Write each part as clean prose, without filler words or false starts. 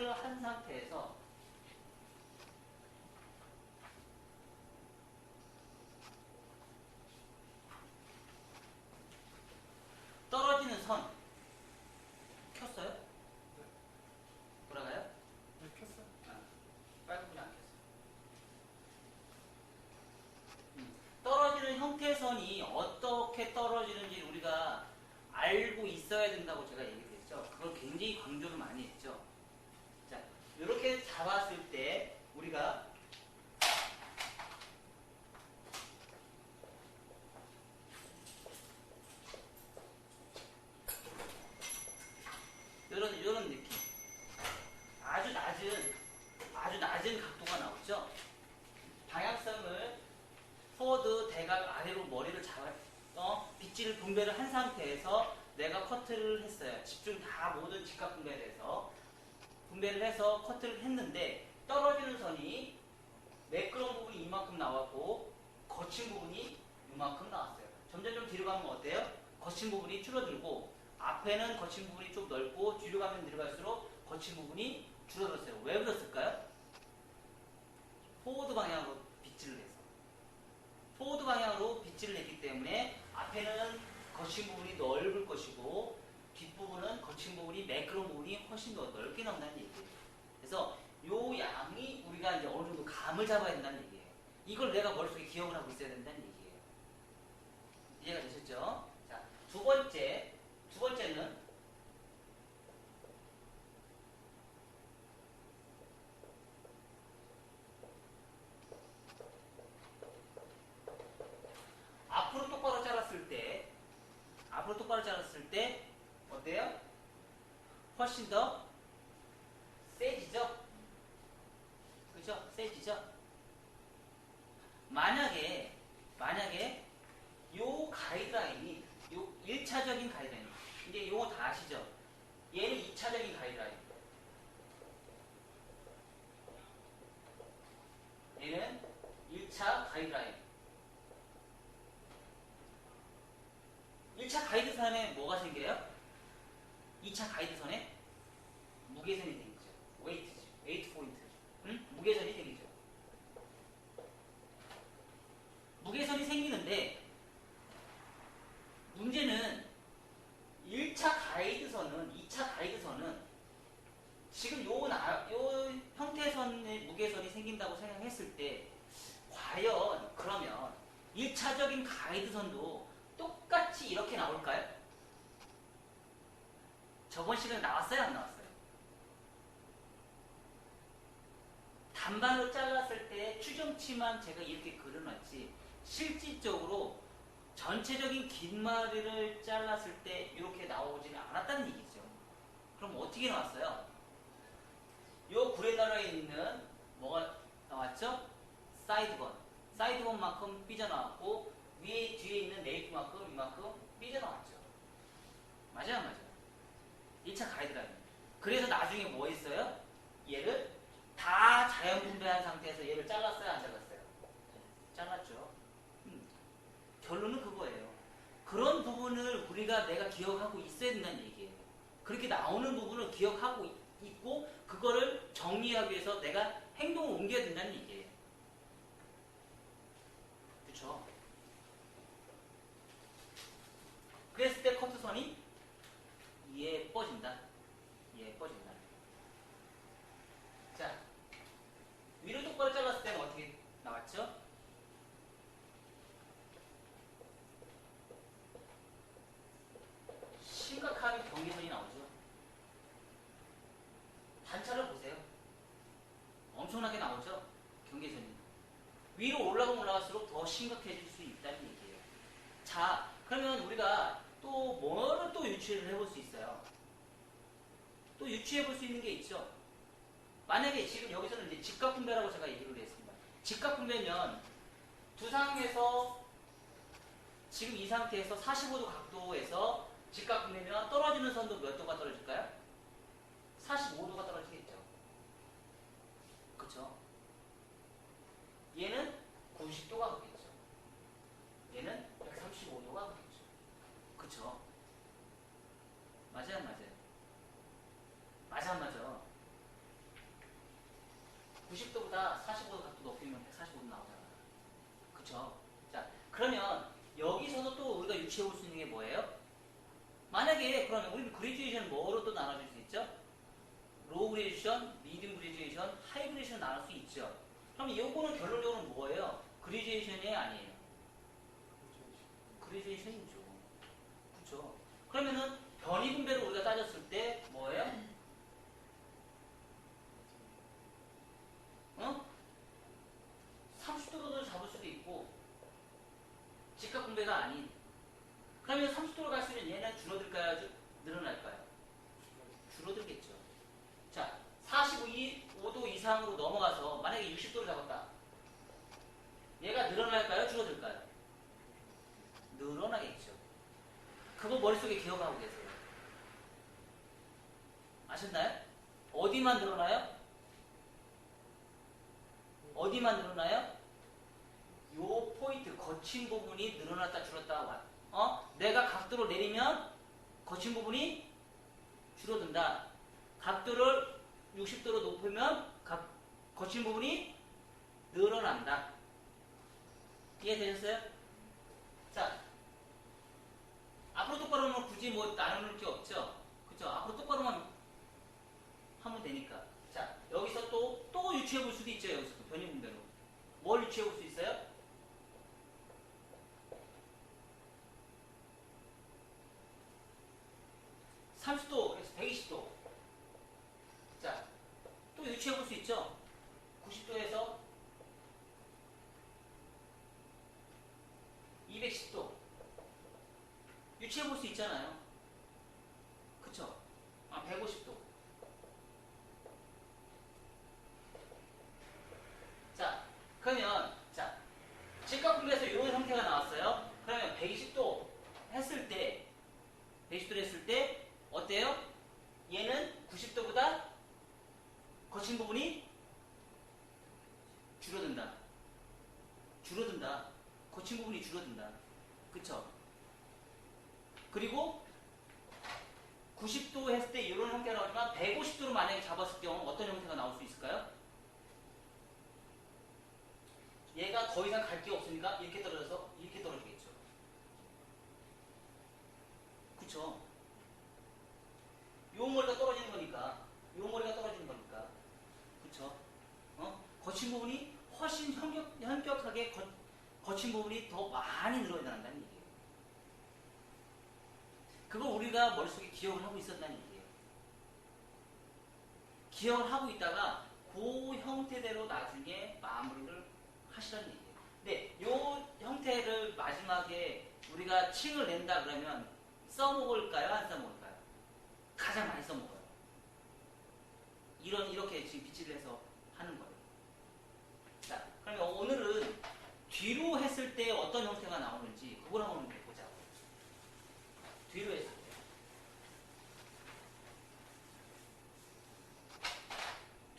커트를 한 상태에서 떨어지는 선 켰어요? 돌아가요? 네, 켰어요. 빨간불이 안 켰어요. 떨어지는 형태선이 어떻게 떨어지는지 우리가 알고 있어야 된다고 제가 얘기했죠. 그걸 굉장히 강조를 많이 했죠. 자, 이렇게 잡았을 때 우리가 이런 느낌. 아주 낮은 각도가 나오죠. 방향성을 포워드 대각 아래로 머리를 빗질을 분배를 한 상태에서 내가 커트를 했어요. 집중 다 모든 직각 분배에 대해서 분배를 해서 커트를 했는데 떨어지는 선이 매끄러운 부분이 이만큼 나왔고 거친 부분이 이만큼 나왔어요. 점점 좀 뒤로 가면 어때요? 거친 부분이 줄어들고 앞에는 거친 부분이 좀 넓고 뒤로 가면 들어갈수록 거친 부분이 줄어들었어요. 왜 그랬을까요? 포워드 방향으로 빗질을 해서 포워드 방향으로 빗질을 했기 때문에 앞에는 거친 부분이 넓을 것이고 뒷부분은 거친 부분이 매끄러운 부분이 훨씬 더 넓게 나온다는 얘기예요. 그래서 요 양이 우리가 이제 어느 정도 감을 잡아야 된다는 얘기예요. 이걸 내가 머릿속에 기억을 하고 있어야 된다는 얘기예요. 이해가 되셨죠? 자, 두 번째는 앞으로 똑바로 잘랐을 때 어때요? 훨씬 더 세지죠? 그죠? 세지죠? 만약에 요 가이드라인이 요 1차적인 가이드라인 이제 요거 다 아시죠? 얘는 2차적인 가이드라인 얘는 1차 가이드라인 1차 가이드선에 뭐가 생겨요? 2차 가이드선에 무게선이 생기죠. 웨이트 포인트. 무게선이 생기죠. 무게선이 생기는데 문제는 1차 가이드선은 2차 가이드선은 지금 요 형태선의 무게선이 생긴다고 생각했을 때 과연 그러면 1차적인 가이드선도 똑같이 이렇게 나올까요? 저번 시간에 나왔어요? 안 나왔어요? 단반으로 잘랐을 때 추정치만 제가 이렇게 그려놨지 실질적으로 전체적인 긴 마리를 잘랐을 때 이렇게 나오지는 않았다는 얘기죠. 그럼 어떻게 나왔어요? 요 구레나루에 있는 뭐가 나왔죠? 사이드건만큼 삐져나왔고 위에 뒤에 있는 네이프만큼 이만큼 삐져나왔죠. 맞아요, 안 맞아요? 1차 가이드라인. 그래서 나중에 뭐 했어요? 얘를 다 자연 분배한 상태에서 얘를 잘랐어요, 안 잘랐어요? 잘랐죠. 결론은 그거예요. 그런 부분을 내가 기억하고 있어야 된다는 얘기예요. 그렇게 나오는 부분을 기억하고 있고 그거를 정리하기 위해서 내가 행동을 옮겨야 된다는 얘기예요. 그렇죠? 그랬을 때 커트선이 예뻐진다. 자, 위로 똑바로 잘랐을 때는 어떻게 나왔죠? 심각한 경계선이 나오죠. 단차를 보세요. 엄청나게 나오죠? 경계선이. 위로 올라갈수록 더 심각해질 수 있다는 얘기예요. 자, 그러면 우리가 또 뭐를 또 유추를 해볼 수 있어요? 또 유추해볼 수 있는 게 있죠. 만약에 지금 여기서는 이제 직각분배라고 제가 얘기를 했습니다. 직각분배면 두 상에서 지금 이 상태에서 45도 각도에서 직각분배면 떨어지는 선도 몇 도가 떨어질까요? 45도가 떨어지겠죠. 그쵸? 얘는 90도가 그겠죠. 얘는 135도가 그겠죠. 그쵸? 맞아요, 안 맞아요? 맞아, 안 맞아? 90도보다 45도 각도 높이면 145도 나오잖아. 그쵸? 자, 그러면 여기서도 또 우리가 유추해 볼 수 있는 게 뭐예요? 만약에 그러면 우리 그레듀에이션 뭐로 또 나눠줄 수 있죠? 로우 그레듀에이션, 미디움 그레듀에이션, 하이 그레듀에이션 나눌 수 있죠. 그럼 요거는 결론적으로 뭐예요? 그레듀에이션이 아니에요. 그레듀에이션이죠. 그쵸? 그러면은 변이 분배를 우리가 따졌을 때 뭐예요? 어? 30도로 잡을 수도 있고 직각 분배가 아닌. 그러면 30도로 갈 수 있는 얘는 줄어들까요? 늘어날까요? 줄어들겠죠. 자, 45도 이상으로 넘어가서 만약에 60도를 잡았다. 얘가 늘어날까요? 줄어들까요? 늘어나겠죠. 그거 머릿속에 기억하고 계세요. 아셨나요? 어디만 늘어나요? 어디만 늘어나요? 요 포인트, 거친 부분이 늘어났다 줄었다. 내가 각도를 내리면 거친 부분이 줄어든다. 각도를 60도로 높이면 거친 부분이 늘어난다. 이해되셨어요? 자, 앞으로 똑바로는 굳이 뭐 나눌 게 없죠? 그죠? 앞으로 똑바로만 하면 되니까. 자, 여기서 또 유추해 볼 수도 있죠. 여기서도 변이 분배로. 뭘 유추해 볼 수 있어요? (30도) 120도. 자, 또 유추해 볼 수 있죠? 90도에서 210도. 유추해 볼 수 있잖아요. 그쵸? 150도. 자, 그러면, 자, 직각분배에서 이런 형태가 나왔어요. 그러면 120도 했을 때, 120도를 했을 때, 어때요? 얘는 90도보다 거친 부분이 줄어든다. 줄어든다. 거친 부분이 줄어든다. 그쵸? 그리고 90도 했을 때 이런 형태가 나오지만 150도로 만약에 잡았을 경우 어떤 형태가 나올 수 있을까요? 얘가 더 이상 갈 게 없으니까 이렇게 떨어져서 이렇게 떨어지겠죠. 그쵸? 요 머리가 떨어지는 거니까, 요 머리가 떨어지는 거니까. 그쵸? 거친 부분이 훨씬 현격하게 거친 부분이 더 많이 늘어난다는 얘기예요. 그거 우리가 머릿속에 기억을 하고 있었다는 얘기예요. 기억을 하고 있다가 그 형태대로 나중에 마무리를 하시라는 얘기예요. 근데 요 형태를 마지막에 우리가 칭을 낸다 그러면 써먹을까요? 안 써먹을까요? 가장 많이 써먹어요. 이렇게 지금 비치를 해서 하는 거예요. 자, 그러면 오늘은 뒤로 했을 때 어떤 형태가 나오는지 그걸 한번 보자고. 뒤로 했을 때.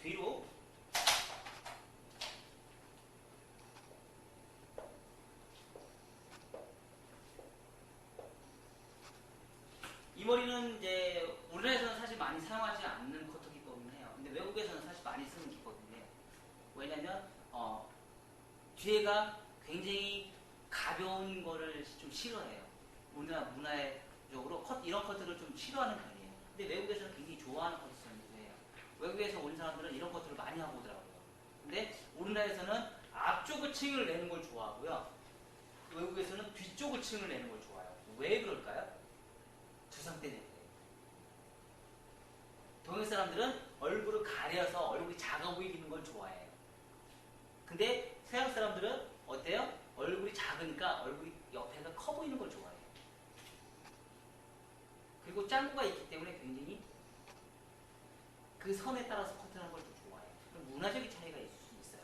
뒤로. 이 머리는 이제 우리나라에서는 사실 많이 사용하지 않는 커터 기법이긴 해요. 근데 외국에서는 사실 많이 쓰는 기법인데, 왜냐면 뒤에가 굉장히 가벼운 거를 좀 싫어해요. 우리나라 문화적으로 이런 커트를 좀 싫어하는 편이에요. 근데 외국에서는 굉장히 좋아하는 커트 스타일이에요. 외국에서 온 사람들은 이런 커트를 많이 하고 오더라고요. 근데 우리나라에서는 앞쪽을 층을 내는 걸 좋아하고요. 외국에서는 뒤쪽을 층을 내는 걸 좋아해요. 왜 그럴까요? 두상 때문에. 동양 사람들은 얼굴을 가려서 얼굴이 작아 보이는 걸 좋아해요. 근데 서양 사람들은 어때요? 얼굴이 작으니까 얼굴이 옆에가 커 보이는 걸 좋아해요. 그리고 짱구가 있기 때문에 굉장히 그 선에 따라서 커트하는 걸 좀 좋아해요. 그럼 문화적인 차이가 있을 수 있어요.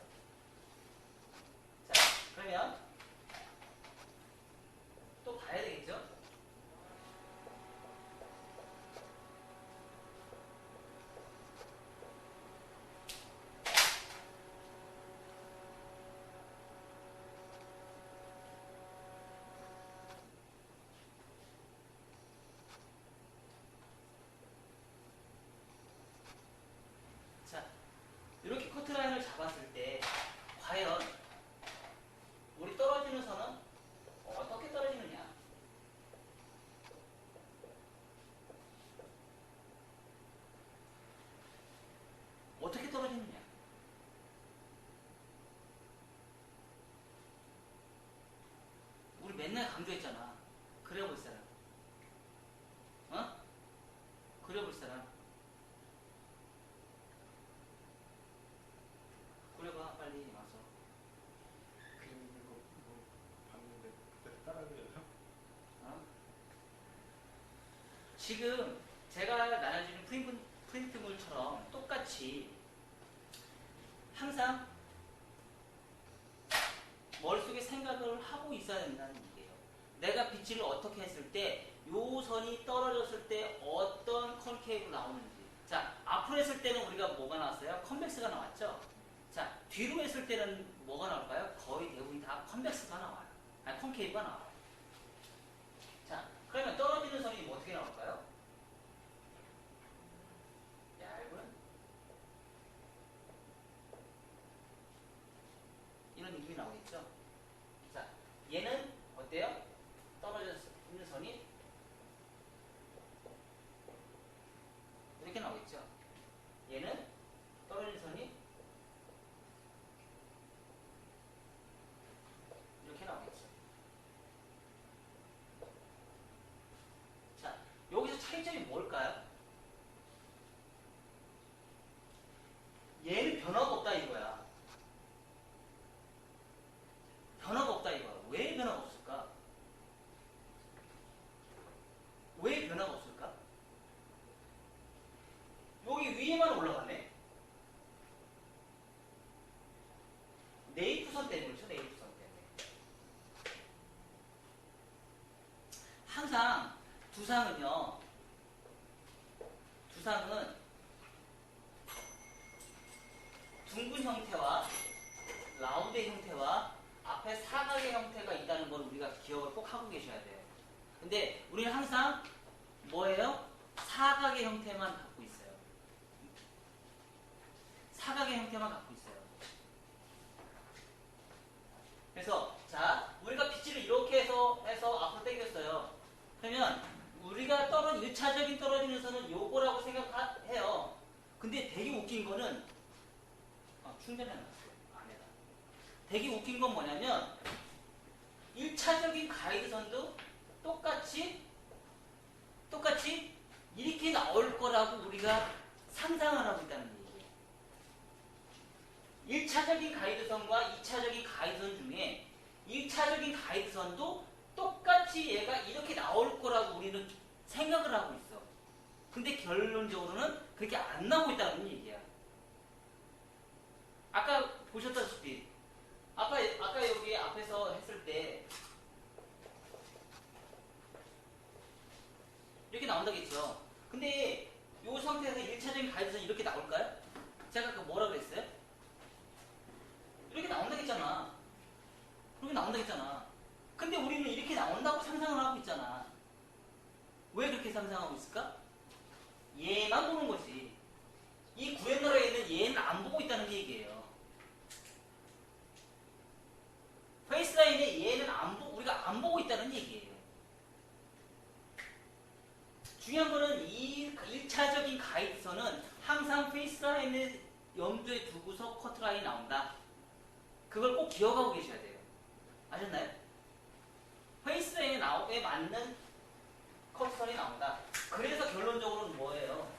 자, 그러면 또 봐야 되겠죠? 자, 이렇게 커트라인을 잡았는데 옛날에 강조했잖아. 그려볼 사람. 어? 그려볼 사람. 그려봐, 빨리 와서. 그림 있는 거 뭐 봤는데 그때 따라 그려요? 어? 지금 제가 나눠주는 프린트물처럼 똑같이 항상 머릿속에 생각을 하고 있어야 된다는 얘기예요. 내가 빗질을 어떻게 했을 때 요 선이 떨어졌을 때 어떤 컨케이브가 나오는지. 자, 앞으로 했을 때는 우리가 뭐가 나왔어요? 컨벡스가 나왔죠? 자, 뒤로 했을 때는 뭐가 나올까요? 거의 대부분 다 컨벡스가 나와요. 아니, 컨케이브가 나와요. 자, 그러면 떨어지는 선이 뭐 어떻게 나올까요? 얇은 이런 느낌이 나오겠죠? 자, 얘는 어때요? 떨어져 있는 선이 이렇게 나오겠죠? 얘는 떨어진 선이 이렇게 나오겠죠? 자, 여기서 차이점이 뭘까요? 얘는 변화가 없다 이거야. 변화가 없다 이거야. 왜 변화가 없을까? 왜 변화가 없을까? 여기 위에만 올라가네. 네이프선 때문에 그렇죠? 네이프선 때문에. 항상 두상은요. 두상은 둥근 형태와 라운드 형태와 앞에 사각의 형태가 있다는 걸 우리가 기억을 꼭 하고 계셔야 돼요. 근데 우리는 항상 뭐예요? 사각의 형태만 갖고 있어요. 사각의 형태만 갖고 있어요. 그래서 자, 우리가 빗질을 이렇게 해서 앞으로 당겼어요. 그러면 우리가 1차적인 떨어지는 선은 요거라고 생각해요. 근데 되게 웃긴 거는 충전해놨어요. 안에다. 되게 웃긴 건 뭐냐면 1차적인 가이드선도 똑같이 이렇게 나올 거라고 우리가 상상을 하고 있다는 얘기예요. 1차적인 가이드선과 2차적인 가이드선 중에 1차적인 가이드선도 똑같이 얘가 이렇게 나올 거라고 우리는 생각을 하고 있어. 근데 결론적으로는 그렇게 안 나오고 있다는 얘기야. 아까 보셨다시피 아까 여기 앞에서 했을 때 이렇게 나온다겠죠. 근데 이 상태에서 1차적인 가이드선이 이렇게 나올까요? 제가 아까 뭐라 그랬어요? 이렇게 나온다겠잖아. 그렇게 나온다겠잖아. 근데 우리는 이렇게 나온다고 상상을 하고 있잖아. 왜 그렇게 상상하고 있을까? 얘만 보는 거지. 이 구획나라에 있는 얘는 안 보고 있다는 얘기예요. 페이스라인에 얘는 우리가 안 보고 있다는 얘기예요. 중요한 거는 이 1차적인 가이드선은 항상 페이스라인을 염두에 두고서 커트라인이 나온다. 그걸 꼭 기억하고 계셔야 돼요. 아셨나요? 페이스라인에 맞는 커트선이 나온다. 그래서 결론적으로는 뭐예요?